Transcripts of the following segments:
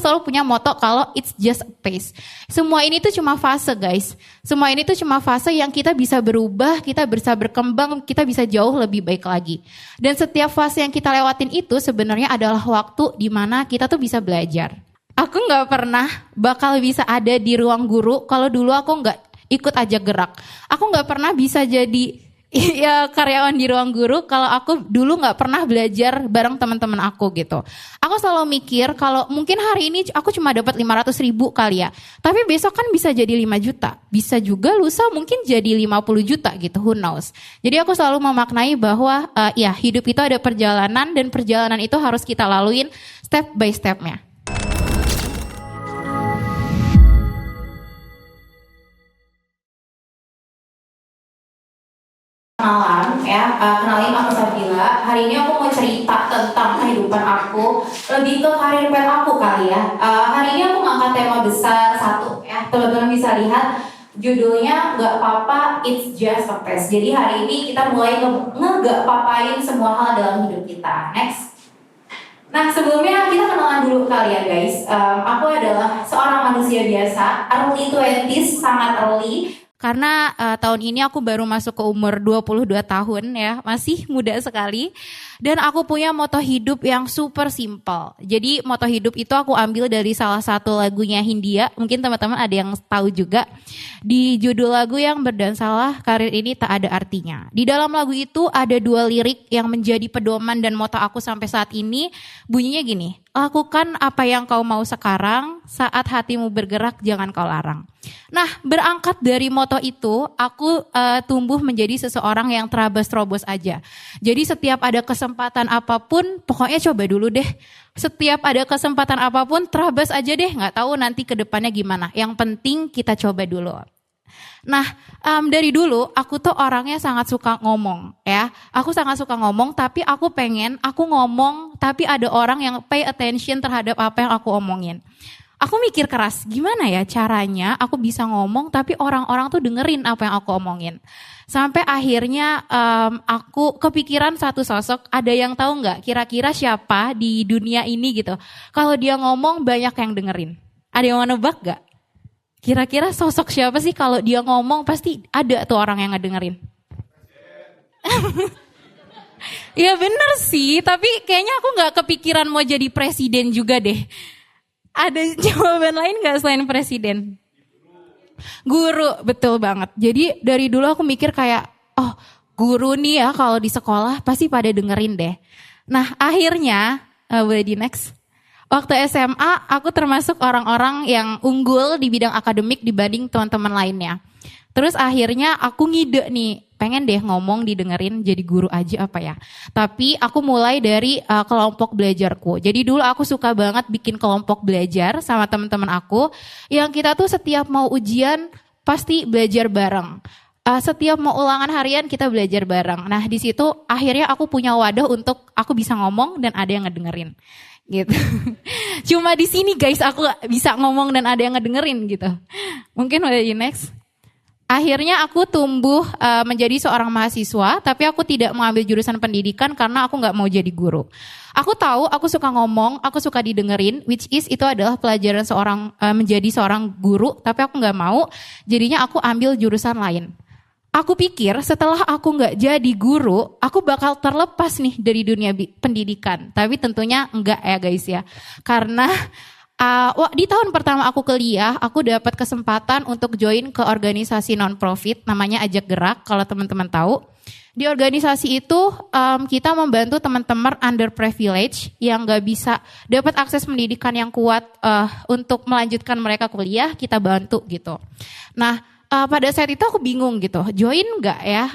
aku selalu punya moto kalau it's just a phase. Semua ini tuh cuma fase guys. Semua ini tuh cuma fase yang kita bisa berubah, kita bisa berkembang, kita bisa jauh lebih baik lagi. Dan setiap fase yang kita lewatin itu sebenarnya adalah waktu di mana kita tuh bisa belajar. Aku gak pernah bakal bisa ada di ruang guru kalau dulu aku gak ikut ajak gerak. Aku gak pernah bisa jadi karyawan di ruang guru kalau aku dulu gak pernah belajar bareng teman-teman aku gitu. Aku selalu mikir kalau mungkin hari ini aku cuma dapat 500.000 kali ya. Tapi besok kan bisa jadi 5 juta. Bisa juga lusa mungkin jadi 50 juta gitu, who knows. Jadi aku selalu memaknai bahwa hidup itu ada perjalanan dan perjalanan itu harus kita laluin step by stepnya. Kenalin aku Sabila. Hari ini aku mau cerita tentang kehidupan aku, lebih ke karir path aku kali ya. Hari ini aku ngangkat tema besar satu ya, teman-teman bisa lihat judulnya Gak Papa It's Just a Phase. Jadi hari ini kita mulai nge-gak papain semua hal dalam hidup kita. Next. Nah sebelumnya kita kenalan dulu kali ya guys. Aku adalah seorang manusia biasa, early 20s, sangat early. Karena tahun ini aku baru masuk ke umur 22 tahun ya, masih muda sekali. Dan aku punya moto hidup yang super simple. Jadi moto hidup itu aku ambil dari salah satu lagunya Hindia. Mungkin teman-teman ada yang tahu juga. Di judul lagu yang berdansalah karir ini tak ada artinya. Di dalam lagu itu ada 2 lirik yang menjadi pedoman dan moto aku sampai saat ini. Bunyinya gini, lakukan apa yang kau mau sekarang, saat hatimu bergerak jangan kau larang. Nah berangkat dari moto itu aku tumbuh menjadi seseorang yang terabas-terobos aja. Jadi setiap ada kesempatan apapun pokoknya coba dulu deh. Setiap ada kesempatan apapun terabas aja deh, gak tahu nanti ke depannya gimana. Yang penting kita coba dulu. Nah dari dulu aku tuh orangnya sangat suka ngomong ya. Aku sangat suka ngomong tapi aku pengen aku ngomong tapi ada orang yang pay attention terhadap apa yang aku omongin. Aku mikir keras, gimana ya caranya aku bisa ngomong tapi orang-orang tuh dengerin apa yang aku omongin. Sampai akhirnya aku kepikiran satu sosok, ada yang tahu nggak kira-kira siapa di dunia ini gitu. Kalau dia ngomong banyak yang dengerin. Ada yang mau nebak nggak? Kira-kira sosok siapa sih kalau dia ngomong pasti ada tuh orang yang ngedengerin. Ya bener sih, tapi kayaknya aku nggak kepikiran mau jadi presiden juga deh. Ada jawaban lain gak selain presiden? Guru, betul banget. Jadi dari dulu aku mikir kayak, oh guru nih ya kalau di sekolah pasti pada dengerin deh. Nah akhirnya, boleh di next. Waktu SMA aku termasuk orang-orang yang unggul di bidang akademik dibanding teman-teman lainnya. Terus akhirnya aku ngide nih, pengen deh ngomong didengerin jadi guru aja apa ya. Tapi aku mulai dari kelompok belajarku. Jadi dulu aku suka banget bikin kelompok belajar sama teman-teman aku. Yang kita tuh setiap mau ujian pasti belajar bareng. Setiap mau ulangan harian kita belajar bareng. Nah di situ akhirnya aku punya wadah untuk aku bisa ngomong dan ada yang ngedengerin. Gitu. Cuma di sini guys aku bisa ngomong dan ada yang ngedengerin gitu. Mungkin boleh di next. Akhirnya aku tumbuh menjadi seorang mahasiswa, tapi aku tidak mengambil jurusan pendidikan karena aku gak mau jadi guru. Aku tahu aku suka ngomong, aku suka didengerin, which is itu adalah pelajaran menjadi seorang guru, tapi aku gak mau, jadinya aku ambil jurusan lain. Aku pikir setelah aku gak jadi guru, aku bakal terlepas nih dari dunia pendidikan. Tapi tentunya enggak ya guys ya, karena di tahun pertama aku kuliah, aku dapat kesempatan untuk join ke organisasi non-profit namanya Ajak Gerak, kalau teman-teman tahu. Di organisasi itu kita membantu teman-teman underprivileged yang gak bisa dapat akses pendidikan yang kuat untuk melanjutkan mereka kuliah, kita bantu gitu. Nah, pada saat itu aku bingung gitu, join nggak ya?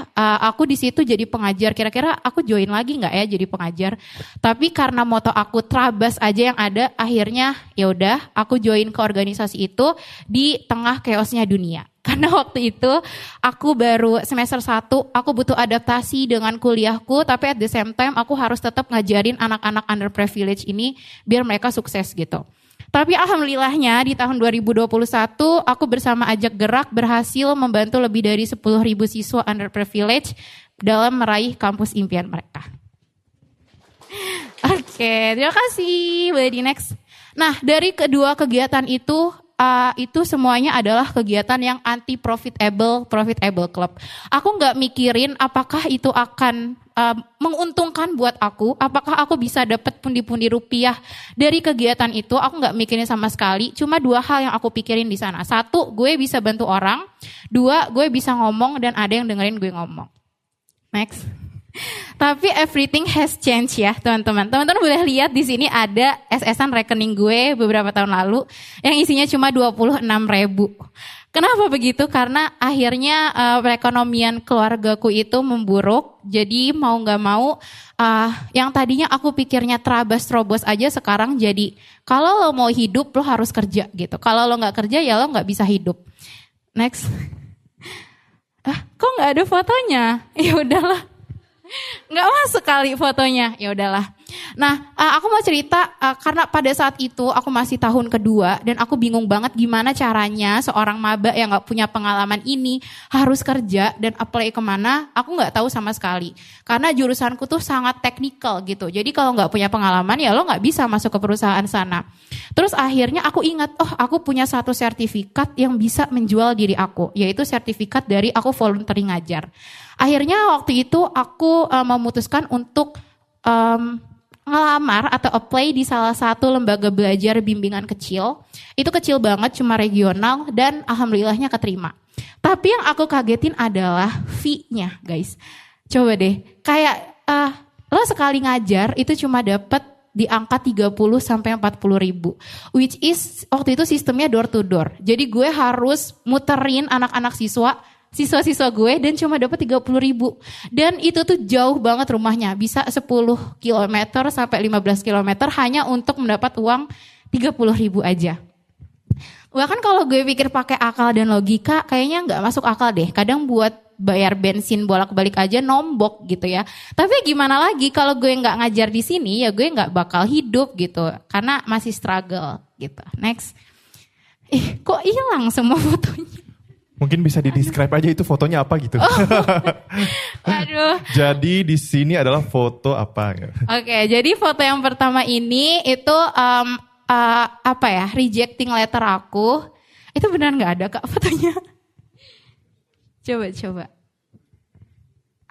Aku di situ jadi pengajar. Kira-kira aku join lagi nggak ya jadi pengajar? Tapi karena moto aku terabas aja yang ada, akhirnya ya udah aku join ke organisasi itu di tengah chaosnya dunia. Karena waktu itu aku baru semester 1, aku butuh adaptasi dengan kuliahku, tapi at the same time aku harus tetap ngajarin anak-anak underprivileged ini biar mereka sukses gitu. Tapi alhamdulillahnya di tahun 2021 aku bersama Ajak Gerak berhasil membantu lebih dari 10.000 siswa underprivileged dalam meraih kampus impian mereka. Oke, terima kasih. Boleh di next. Nah, dari kedua kegiatan itu semuanya adalah kegiatan yang anti profitable club. Aku nggak mikirin apakah itu akan menguntungkan buat aku, apakah aku bisa dapat pundi-pundi rupiah dari kegiatan itu. Aku nggak mikirin sama sekali. Cuma dua hal yang aku pikirin di sana. Satu, gue bisa bantu orang. Dua, gue bisa ngomong dan ada yang dengerin gue ngomong. Next. Tapi everything has changed ya teman-teman. Teman-teman boleh lihat di sini ada SS-an rekening gue beberapa tahun lalu yang isinya cuma 26.000. Kenapa begitu? Karena akhirnya perekonomian keluargaku itu memburuk. Jadi mau gak mau yang tadinya aku pikirnya terabas-terobos aja sekarang jadi kalau lo mau hidup lo harus kerja gitu. Kalau lo gak kerja ya lo gak bisa hidup. Next. Kok gak ada fotonya? Ya udahlah. Nggak masuk kali fotonya, ya udahlah. Nah, aku mau cerita karena pada saat itu aku masih tahun kedua dan aku bingung banget gimana caranya seorang maba yang nggak punya pengalaman ini harus kerja dan apply kemana. Aku nggak tahu sama sekali karena jurusanku tuh sangat teknikal gitu. Jadi kalau nggak punya pengalaman ya lo nggak bisa masuk ke perusahaan sana. Terus akhirnya aku ingat, aku punya satu sertifikat yang bisa menjual diri aku, yaitu sertifikat dari aku volunteering ngajar. Akhirnya waktu itu aku memutuskan untuk ngelamar atau apply di salah satu lembaga belajar bimbingan kecil. Itu kecil banget, cuma regional dan alhamdulillahnya keterima. Tapi yang aku kagetin adalah fee-nya guys. Coba deh, kayak lo sekali ngajar itu cuma dapat di angka 30 sampai 40 ribu. Which is waktu itu sistemnya door to door. Jadi gue harus muterin anak-anak siswa-siswa gue dan cuma dapat 30 ribu. Dan itu tuh jauh banget rumahnya. Bisa 10 kilometer sampai 15 kilometer hanya untuk mendapat uang 30 ribu aja. Bahkan kalau gue pikir pakai akal dan logika kayaknya gak masuk akal deh. Kadang buat bayar bensin bolak-balik aja nombok gitu ya. Tapi gimana lagi kalau gue gak ngajar di sini ya gue gak bakal hidup gitu. Karena masih struggle gitu. Next. Kok hilang semua fotonya? Mungkin bisa di-describe aja itu fotonya apa gitu. Aduh. Jadi di sini adalah foto apa ya? Oke, jadi foto yang pertama ini itu rejecting letter aku. Itu benar nggak ada Kak fotonya? Coba.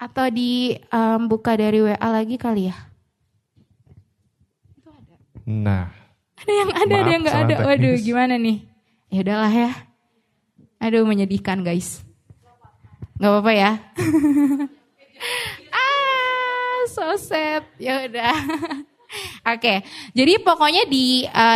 Atau buka dari WA lagi kali ya? Itu ada. Nah. Ada yang ada yang nggak ada. Waduh, gimana nih? Ya udahlah ya. Aduh, menyedihkan guys. Gak apa-apa ya. So sad. Ya udah. Oke, jadi pokoknya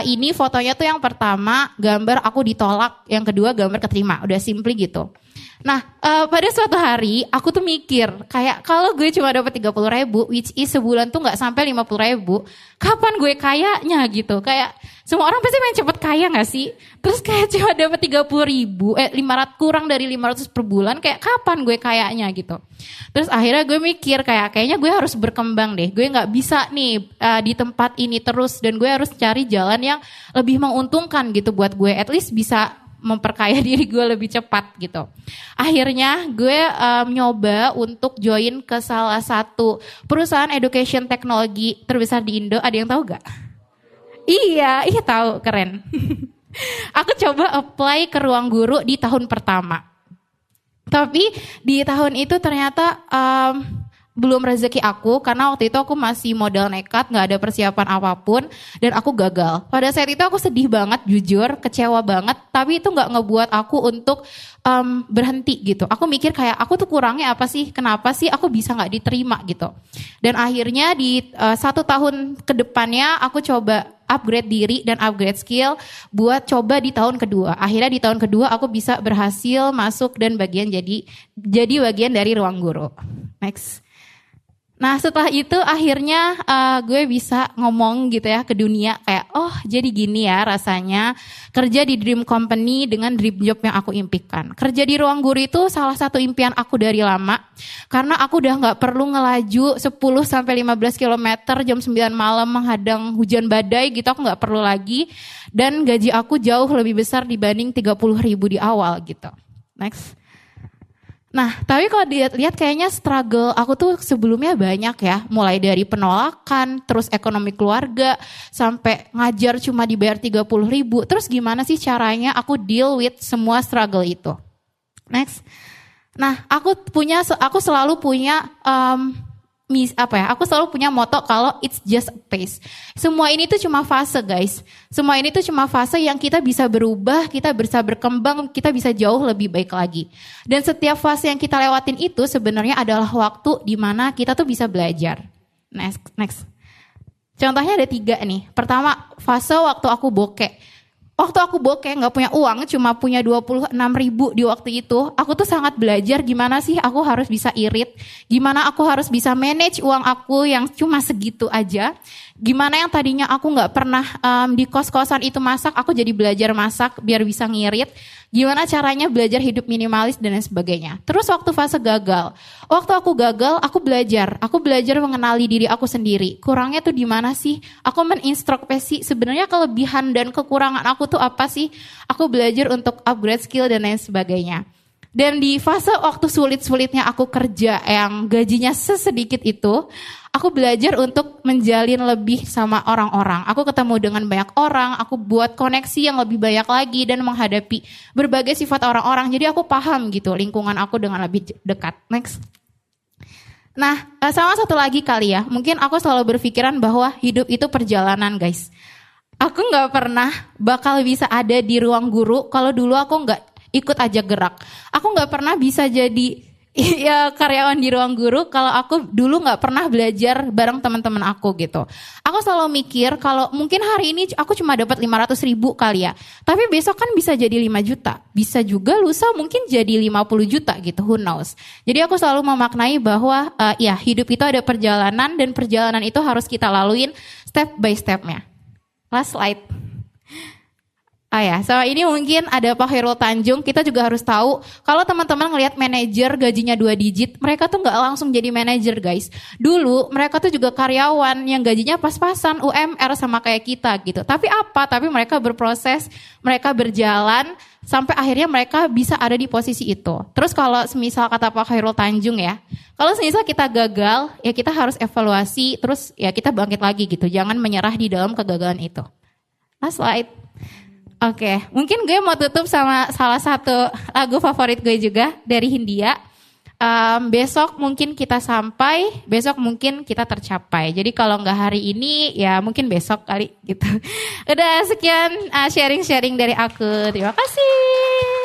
ini fotonya tuh yang pertama gambar aku ditolak, yang kedua gambar keterima. Udah simply gitu. Nah, pada suatu hari aku tuh mikir kayak kalau gue cuma dapat 30 ribu, which is sebulan tuh nggak sampai 50 ribu, kapan gue kayanya gitu? Kayak semua orang pasti pengen cepet kaya nggak sih? Terus kayak cuma dapat 30 ribu, 500 kurang dari 500 per bulan, kayak kapan gue kayanya gitu? Terus akhirnya gue mikir kayaknya gue harus berkembang deh. Gue nggak bisa nih di tempat ini terus dan gue harus cari jalan yang lebih menguntungkan gitu buat gue, at least bisa memperkaya diri gue lebih cepat gitu. Akhirnya gue nyoba untuk join ke salah satu perusahaan education teknologi terbesar di Indo. Ada yang tahu gak? Iya tahu, keren. Aku coba apply ke Ruang Guru di tahun pertama. Tapi di tahun itu ternyata belum rezeki aku karena waktu itu aku masih modal nekat, gak ada persiapan apapun dan aku gagal. Pada saat itu aku sedih banget, jujur, kecewa banget, tapi itu gak ngebuat aku untuk berhenti gitu. Aku mikir kayak aku tuh kurangnya apa sih, kenapa sih aku bisa gak diterima gitu. Dan akhirnya di 1 tahun ke depannya aku coba upgrade diri dan upgrade skill buat coba di tahun kedua. Akhirnya di tahun kedua aku bisa berhasil masuk dan jadi bagian dari Ruang Guru. Next. Nah setelah itu akhirnya gue bisa ngomong gitu ya ke dunia kayak jadi gini ya rasanya kerja di dream company dengan dream job yang aku impikan. Kerja di Ruang Guru itu salah satu impian aku dari lama karena aku udah gak perlu ngelaju 10-15 km jam 9 malam menghadang hujan badai gitu, aku gak perlu lagi dan gaji aku jauh lebih besar dibanding 30 ribu di awal gitu. Next. Nah, tapi kalau dilihat kayaknya struggle aku tuh sebelumnya banyak ya. Mulai dari penolakan, terus ekonomi keluarga, sampai ngajar cuma dibayar 30.000. Terus gimana sih caranya aku deal with semua struggle itu? Next. Nah, aku selalu punya aku selalu punya moto kalau it's just a phase. Semua ini tuh cuma fase, guys. Semua ini tuh cuma fase yang kita bisa berubah, kita bisa berkembang, kita bisa jauh lebih baik lagi. Dan setiap fase yang kita lewatin itu sebenarnya adalah waktu di mana kita tuh bisa belajar. Next. Contohnya ada 3 nih. Pertama, fase waktu aku bokeh. Waktu aku bokeh gak punya uang, cuma punya 26.000 di waktu itu, aku tuh sangat belajar gimana sih aku harus bisa irit, gimana aku harus bisa manage uang aku yang cuma segitu aja, gimana yang tadinya aku gak pernah di kos-kosan itu masak, aku jadi belajar masak biar bisa ngirit, gimana caranya belajar hidup minimalis dan lain sebagainya. Terus waktu fase gagal, waktu aku gagal, aku belajar mengenali diri aku sendiri, kurangnya tuh di mana sih, aku menintrospeksi sebenarnya kelebihan dan kekurangan aku tuh apa sih? Aku belajar untuk upgrade skill dan lain sebagainya. Dan di fase waktu sulit-sulitnya aku kerja yang gajinya sesedikit itu, aku belajar untuk menjalin lebih sama orang-orang. Aku ketemu dengan banyak orang, aku buat koneksi yang lebih banyak lagi dan menghadapi berbagai sifat orang-orang. Jadi aku paham gitu lingkungan aku dengan lebih dekat. Next. Nah, sama satu lagi kali ya. Mungkin aku selalu berpikiran bahwa hidup itu perjalanan, guys. Aku gak pernah bakal bisa ada di ruang guru kalau dulu aku gak ikut ajak gerak. Aku gak pernah bisa jadi ya karyawan di ruang guru kalau aku dulu gak pernah belajar bareng teman-teman aku gitu. Aku selalu mikir kalau mungkin hari ini aku cuma dapat 500.000 kali ya. Tapi besok kan bisa jadi 5 juta. Bisa juga lusa mungkin jadi 50 juta gitu, who knows. Jadi aku selalu memaknai bahwa ya hidup itu ada perjalanan dan perjalanan itu harus kita laluin step by stepnya. Last slide. So ini mungkin ada Pak Khairul Tanjung. Kita juga harus tahu kalau teman-teman ngelihat manajer gajinya 2 digit, mereka tuh nggak langsung jadi manajer, guys. Dulu mereka tuh juga karyawan yang gajinya pas-pasan UMR sama kayak kita gitu. Tapi mereka berproses, mereka berjalan sampai akhirnya mereka bisa ada di posisi itu. Terus kalau semisal kata Pak Khairul Tanjung ya, kalau semisal kita gagal, ya kita harus evaluasi, terus ya kita bangkit lagi gitu. Jangan menyerah di dalam kegagalan itu. Last slide. Oke, mungkin gue mau tutup sama salah satu lagu favorit gue juga dari Hindia. Besok mungkin kita sampai, besok mungkin kita tercapai. Jadi kalau nggak hari ini, ya mungkin besok kali gitu. Udah sekian sharing-sharing dari aku. Terima kasih.